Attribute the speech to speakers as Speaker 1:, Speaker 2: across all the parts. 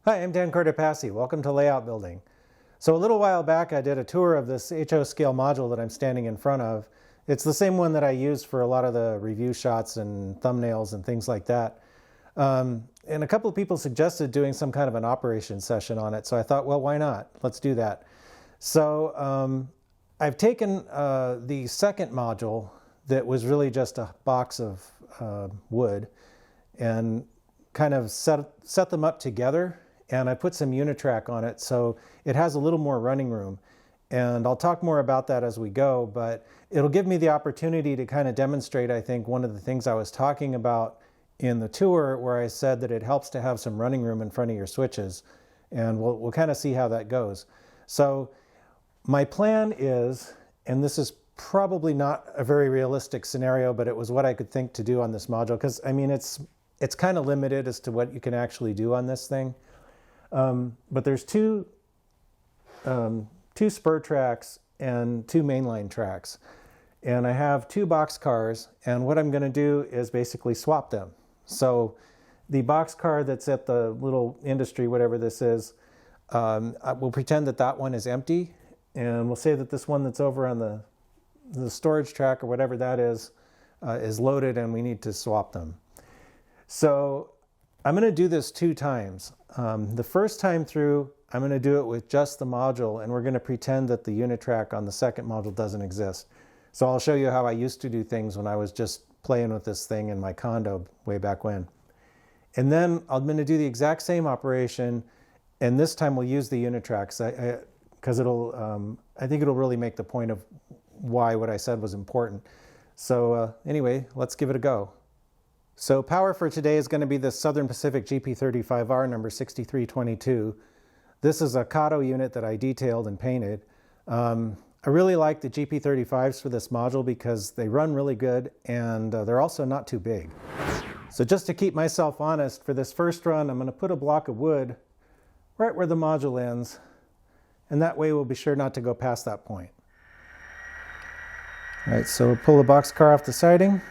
Speaker 1: Hi, I'm Dan Cortopassi. Welcome to Layout Building. So a little while back I did a tour of this HO scale module that I'm standing in front of. It's the same one that I use for a lot of the review shots and thumbnails and things like that. And a couple of people suggested doing some kind of an operation session on it, so I thought, well, why not? Let's do that. So I've taken the second module that was really just a box of wood and kind of set them up together, and I put some Unitrack on it so it has a little more running room. And I'll talk more about that as we go, but it'll give me the opportunity to kind of demonstrate, I think, one of the things I was talking about in the tour where I said that it helps to have some running room in front of your switches. And we'll kind of see how that goes. So my plan is, and this is probably not a very realistic scenario, but it was what I could think to do on this module, because I mean, it's kind of limited as to what you can actually do on this thing. But there's two spur tracks and two mainline tracks. And I have two box cars, and what I'm going to do is basically swap them. So the box car that's at the little industry, whatever this is, we'll pretend that that one is empty, and we'll say that this one that's over on the storage track or whatever that is loaded, and we need to swap them. So I'm going to do this 2 times. The first time through, I'm going to do it with just the module, and we're going to pretend that the Unitrack on the second module doesn't exist. So I'll show you how I used to do things when I was just playing with this thing in my condo way back when. And then I'm going to do the exact same operation, and this time we'll use the Unitrack because I think it'll really make the point of why what I said was important. So anyway, let's give it a go. So power for today is going to be the Southern Pacific GP35R number 6322. This is a Kato unit that I detailed and painted. I really like the GP35s for this module because they run really good, and they're also not too big. So just to keep myself honest, for this first run, I'm going to put a block of wood right where the module ends, and that way we'll be sure not to go past that point. All right, so we'll pull the box car off the siding.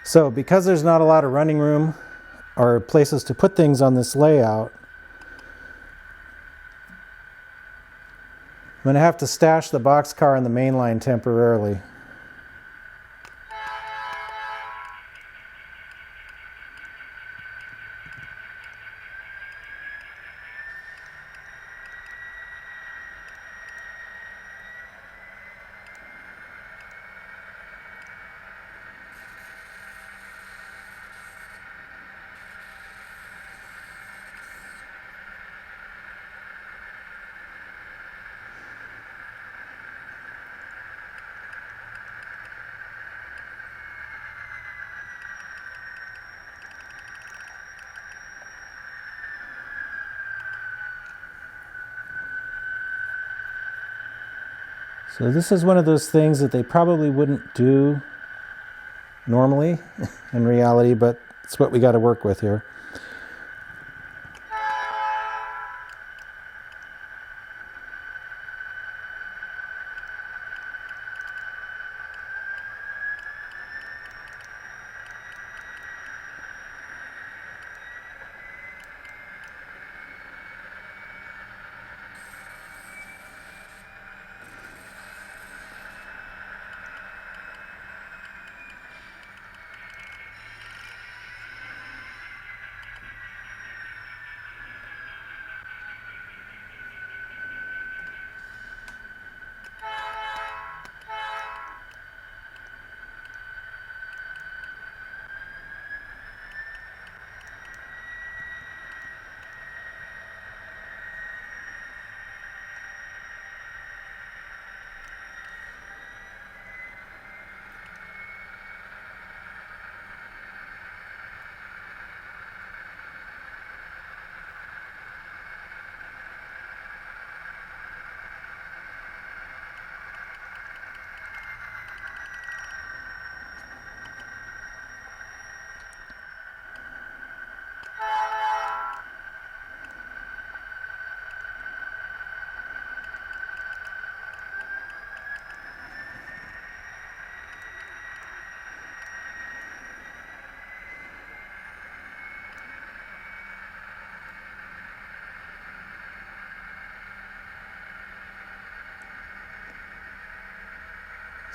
Speaker 1: So because there's not a lot of running room or places to put things on this layout, I'm going to have to stash the boxcar in the main line temporarily. So this is one of those things that they probably wouldn't do normally in reality, but it's what we got to work with here.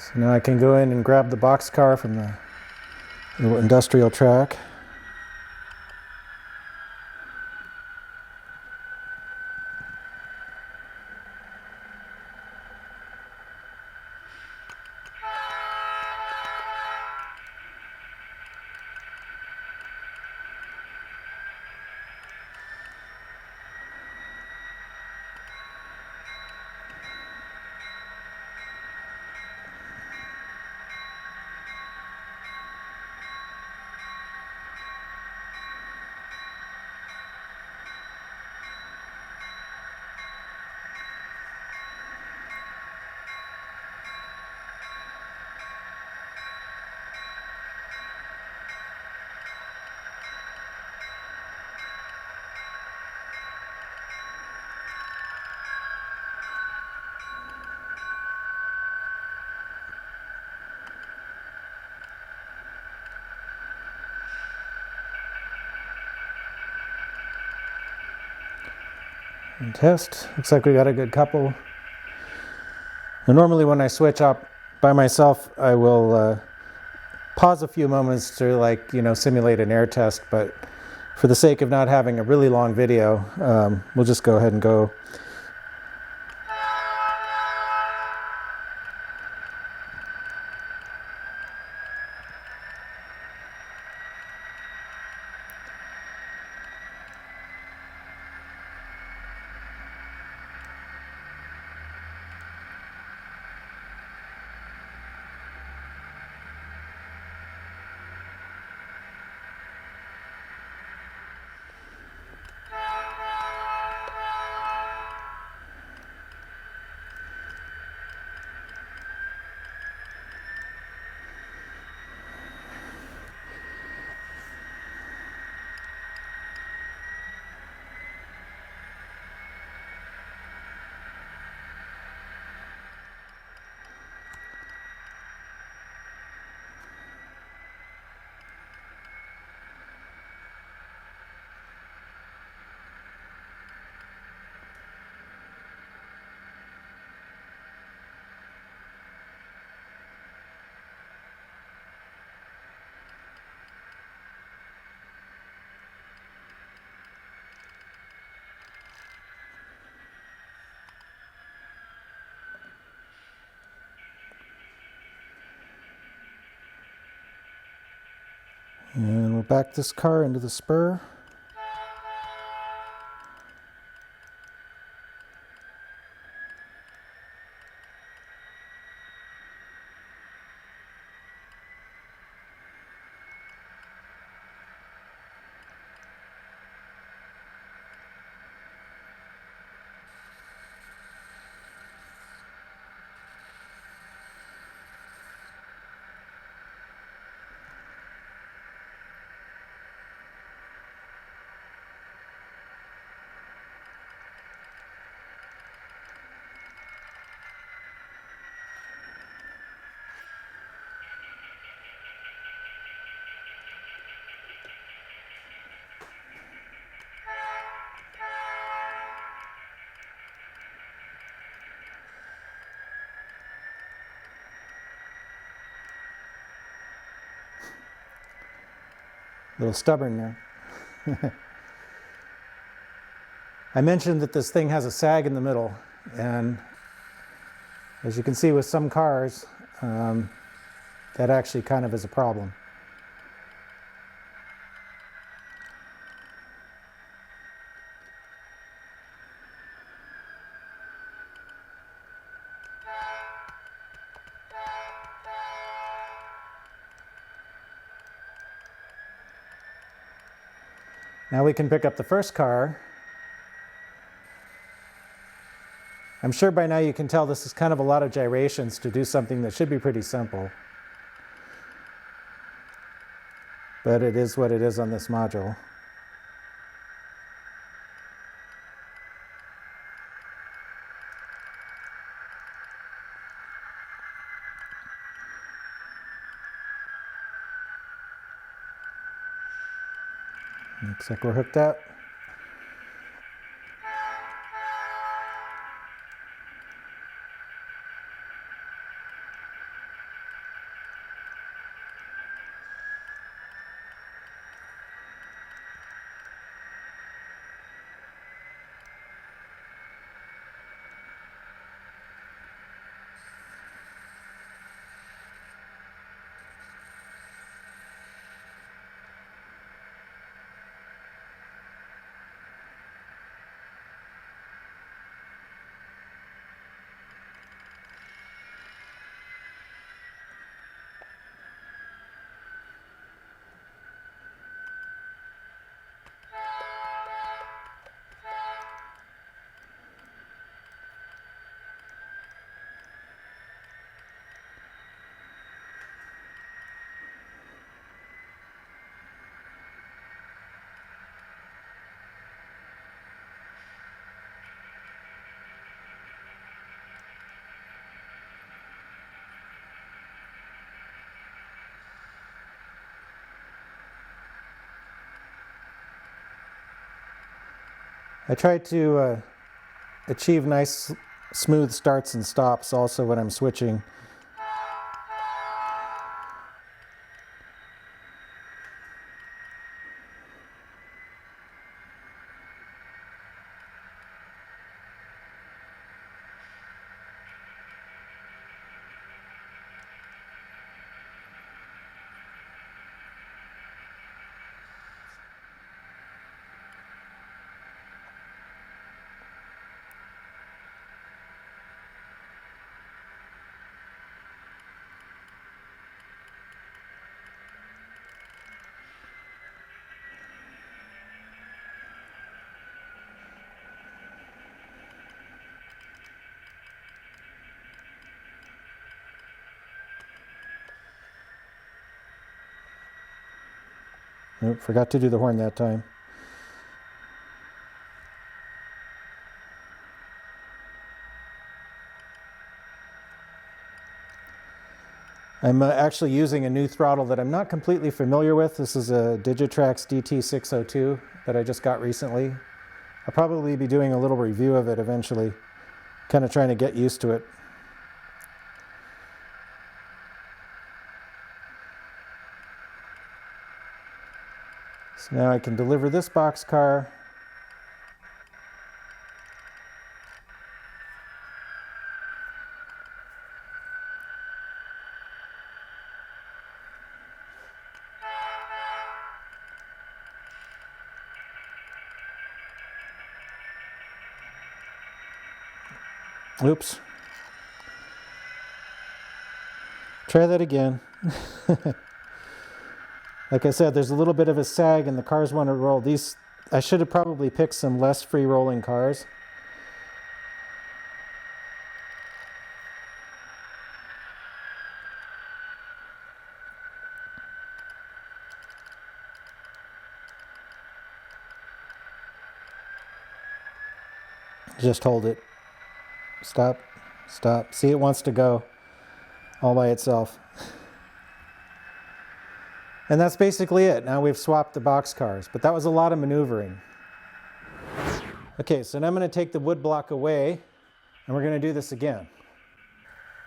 Speaker 1: So now I can go in and grab the boxcar from the little industrial track. And test. Looks like we got a good couple. And normally when I switch up by myself, I will pause a few moments to simulate an air test, but for the sake of not having a really long video, we'll just go ahead and go. And we'll back this car into the spur. A little stubborn there. I mentioned that this thing has a sag in the middle, and as you can see with some cars, that actually kind of is a problem. Now we can pick up the first car. I'm sure by now you can tell this is kind of a lot of gyrations to do something that should be pretty simple. But it is what it is on this module. Looks like we're hooked up. I try to achieve nice smooth starts and stops also when I'm switching. Nope, forgot to do the horn that time. I'm actually using a new throttle that I'm not completely familiar with. This is a Digitrax DT602 that I just got recently. I'll probably be doing a little review of it eventually, kind of trying to get used to it. So now I can deliver this boxcar. Oops. Try that again. Like I said, there's a little bit of a sag and the cars want to roll. These, I should have probably picked some less free rolling cars. Just hold it. Stop. Stop. See, it wants to go all by itself. And that's basically it. Now we've swapped the box cars, but that was a lot of maneuvering. Okay, so now I'm going to take the wood block away and we're going to do this again.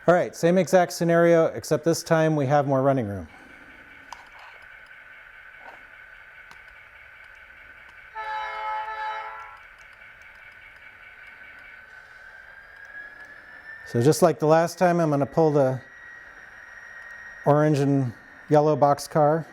Speaker 1: All right, same exact scenario, except this time we have more running room. So just like the last time, I'm going to pull the orange and yellow box car.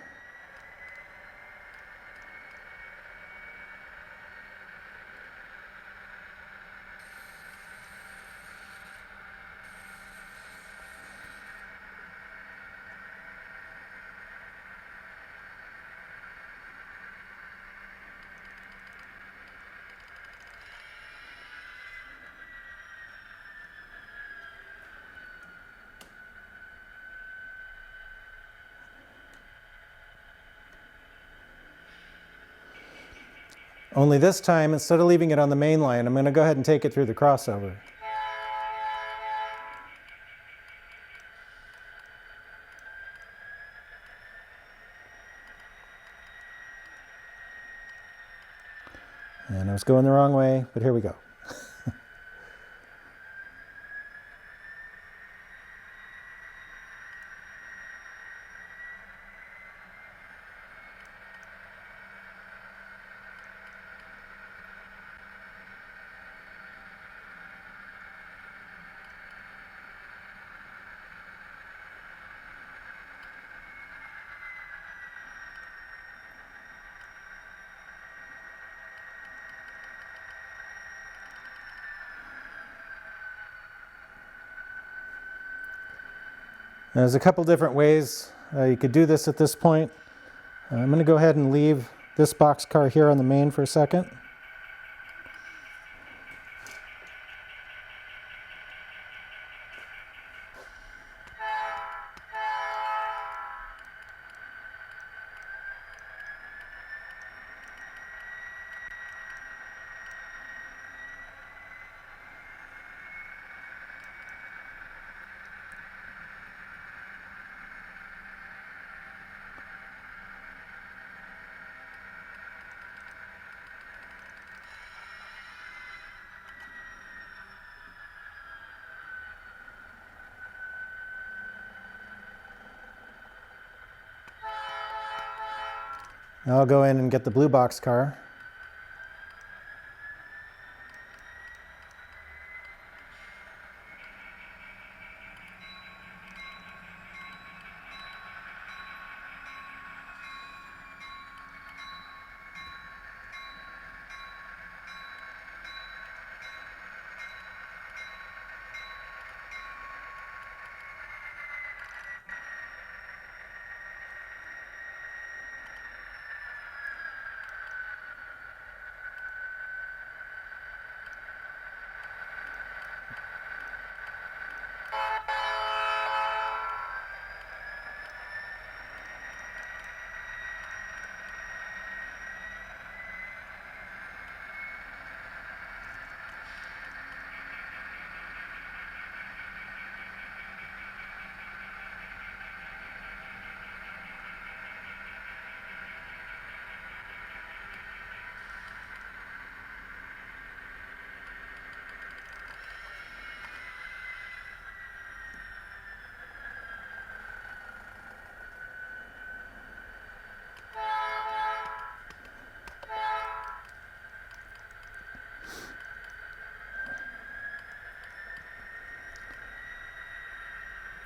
Speaker 1: Only this time, instead of leaving it on the main line, I'm going to go ahead and take it through the crossover. And I was going the wrong way, but here we go. There's a couple different ways you could do this at this point. I'm going to go ahead and leave this box car here on the main for a second. Now I'll go in and get the blue boxcar.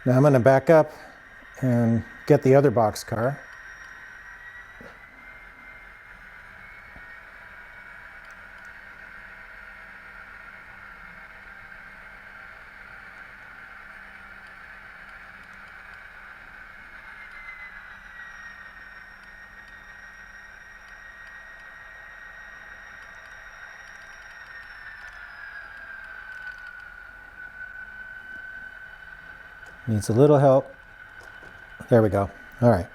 Speaker 1: Now I'm going to back up and get the other boxcar. Needs a little help. There we go. All right.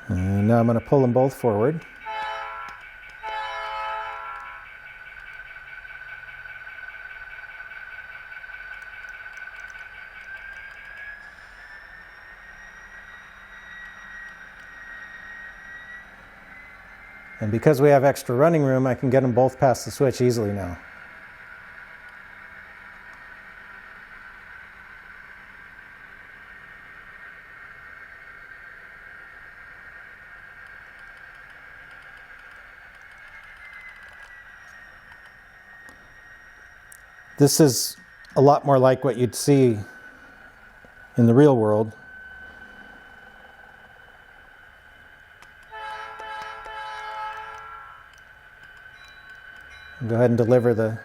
Speaker 1: And now I'm going to pull them both forward. And because we have extra running room, I can get them both past the switch easily now. This is a lot more like what you'd see in the real world. I'll go ahead and deliver the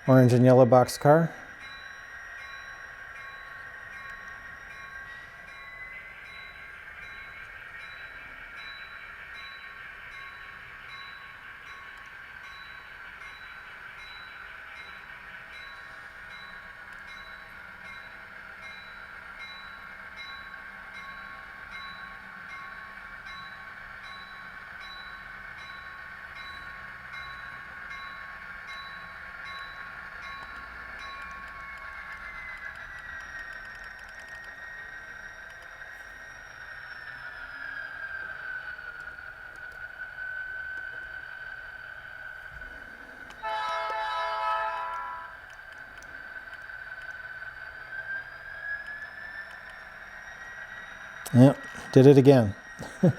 Speaker 1: orange and yellow boxcar. Yep, did it again. They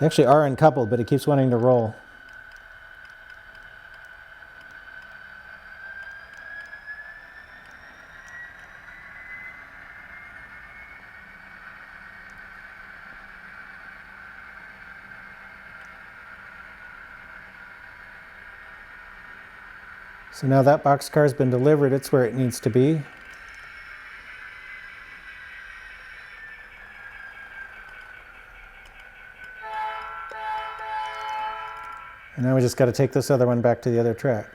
Speaker 1: actually are uncoupled, but it keeps wanting to roll. So now that boxcar has been delivered, it's where it needs to be. And now we just got to take this other one back to the other track.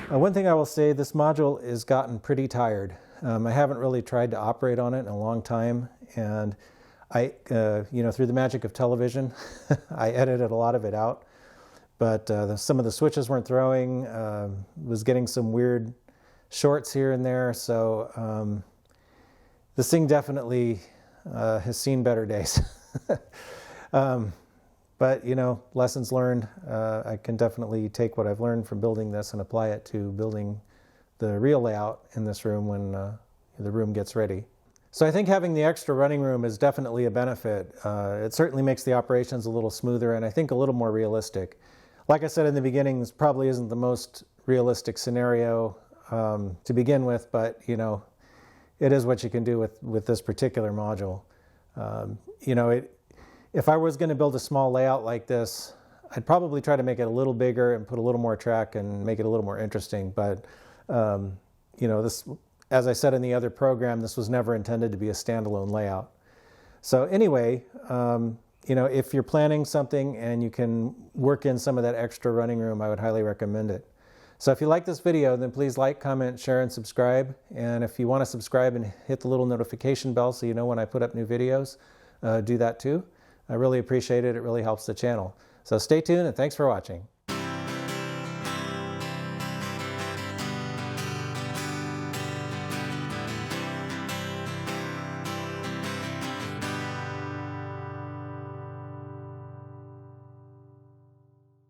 Speaker 1: One thing I will say, this module has gotten pretty tired. I haven't really tried to operate on it in a long time, and I, through the magic of television, I edited a lot of it out. But some of the switches weren't throwing, was getting some weird shorts here and there, so this thing definitely has seen better days. But, lessons learned. I can definitely take what I've learned from building this and apply it to building the real layout in this room when the room gets ready. So I think having the extra running room is definitely a benefit. It certainly makes the operations a little smoother and I think a little more realistic. Like I said in the beginning, this probably isn't the most realistic scenario to begin with, but, it is what you can do with this particular module. If I was going to build a small layout like this, I'd probably try to make it a little bigger and put a little more track and make it a little more interesting. But, this, as I said in the other program, this was never intended to be a standalone layout. So anyway, if you're planning something and you can work in some of that extra running room, I would highly recommend it. So if you like this video, then please like, comment, share, and subscribe. And if you want to subscribe and hit the little notification bell so you know when I put up new videos, do that too. I really appreciate it. It really helps the channel. So stay tuned and thanks for watching.